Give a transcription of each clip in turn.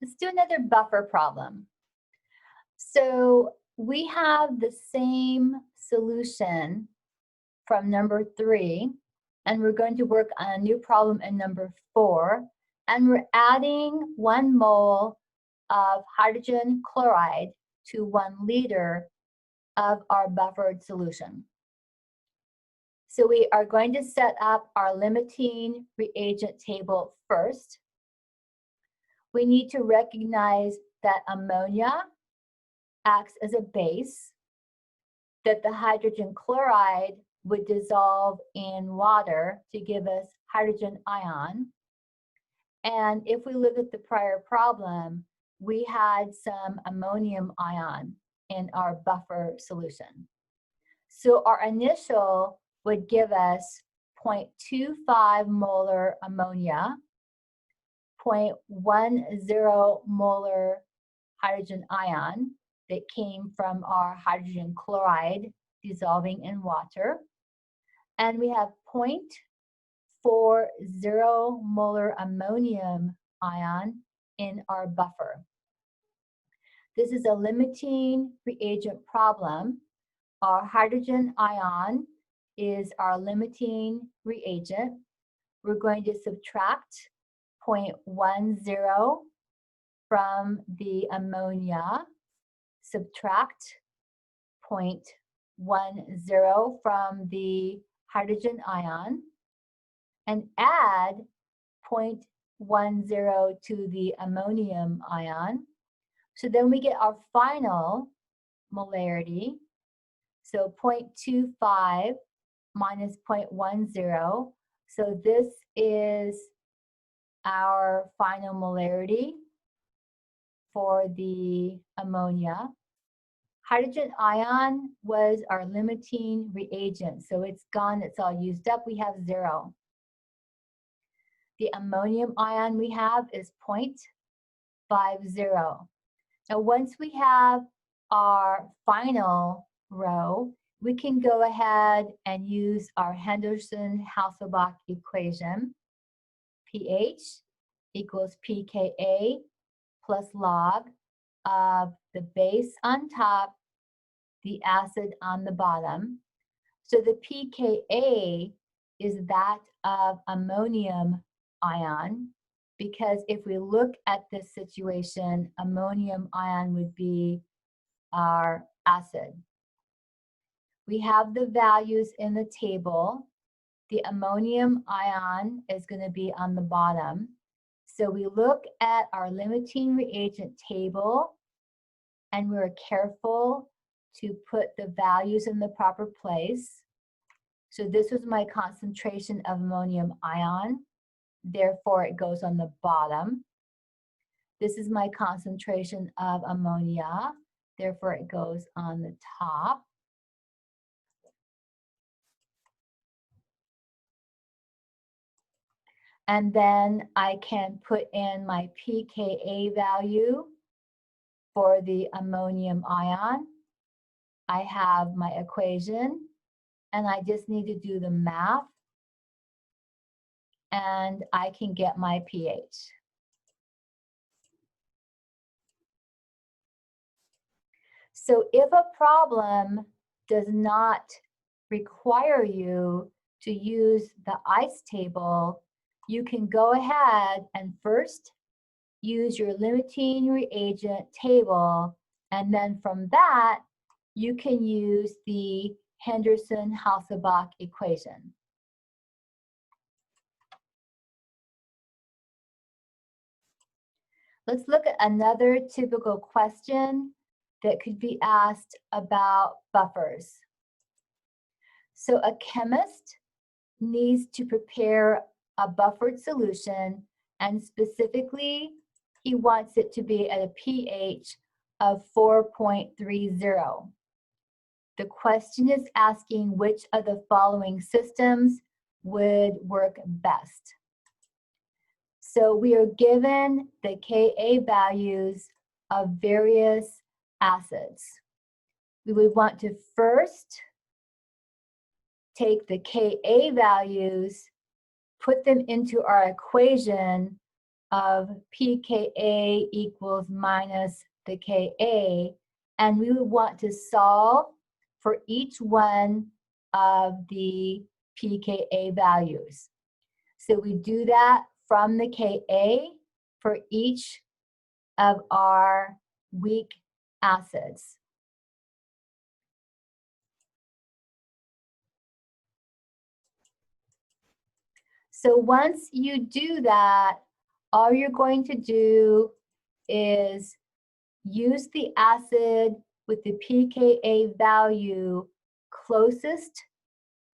Let's do another buffer problem. So we have the same solution from number 3, and we're going to work on a new problem in number 4, and we're adding 1 mole of hydrogen chloride to 1 liter of our buffered solution. So we are going to set up our limiting reagent table first. We need to recognize that ammonia acts as a base, that the hydrogen chloride would dissolve in water to give us hydrogen ion. And if we look at the prior problem, we had some ammonium ion in our buffer solution. So our initial would give us 0.25 molar ammonia, 0.10 molar hydrogen ion that came from our hydrogen chloride dissolving in water. And we have 0.40 molar ammonium ion in our buffer. This is a limiting reagent problem. Our hydrogen ion is our limiting reagent. We're going to subtract 0.10 from the ammonia, subtract 0.10 from the hydrogen ion, and add 0.10 to the ammonium ion. So then we get our final molarity. So 0.25 minus 0.10. So this is our final molarity for the ammonia. Hydrogen ion was our limiting reagent. So it's gone, it's all used up. We have 0. The ammonium ion we have is 0.50. Now once we have our final row, we can go ahead and use our Henderson-Hasselbalch equation. pH equals pKa plus log of the base on top, the acid on the bottom. So the pKa is that of ammonium ion, because if we look at this situation, ammonium ion would be our acid. We have the values in the table. The ammonium ion is going to be on the bottom. So we look at our limiting reagent table, and we're careful to put the values in the proper place. So this was my concentration of ammonium ion. Therefore, it goes on the bottom. This is my concentration of ammonia. Therefore, it goes on the top. And then I can put in my pKa value for the ammonium ion. I have my equation, and I just need to do the math, and I can get my pH. So if a problem does not require you to use the ICE table, you can go ahead and first use your limiting reagent table, and then from that, you can use the Henderson-Hasselbalch equation. Let's look at another typical question that could be asked about buffers. So a chemist needs to prepare a buffered solution, and specifically, he wants it to be at a pH of 4.30. The question is asking which of the following systems would work best. So we are given the Ka values of various acids. We would want to first take the Ka values, put them into our equation of pKa equals minus the Ka, and we would want to solve for each one of the pKa values. So we do that from the Ka for each of our weak acids. So once you do that, all you're going to do is use the acid with the pKa value closest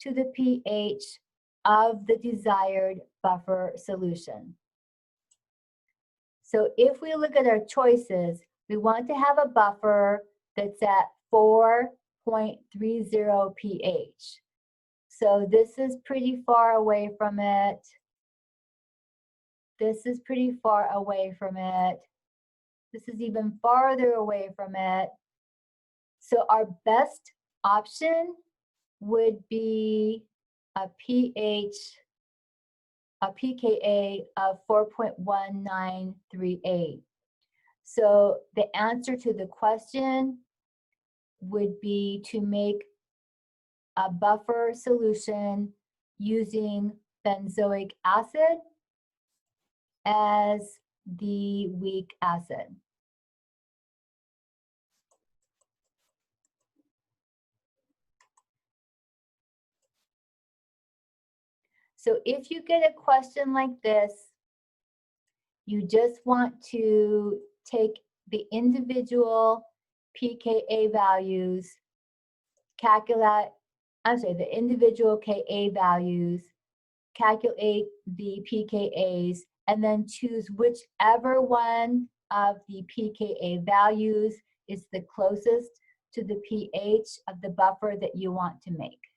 to the pH of the desired buffer solution. So if we look at our choices, we want to have a buffer that's at 4.30 pH. So this is pretty far away from it. This is pretty far away from it. This is even farther away from it. So our best option would be a pKa of 4.1938. So the answer to the question would be to make a buffer solution using benzoic acid as the weak acid. So if you get a question like this, you just want to take the individual pKa values, calculate, the individual Ka values, calculate the pKa's, and then choose whichever one of the pKa values is the closest to the pH of the buffer that you want to make.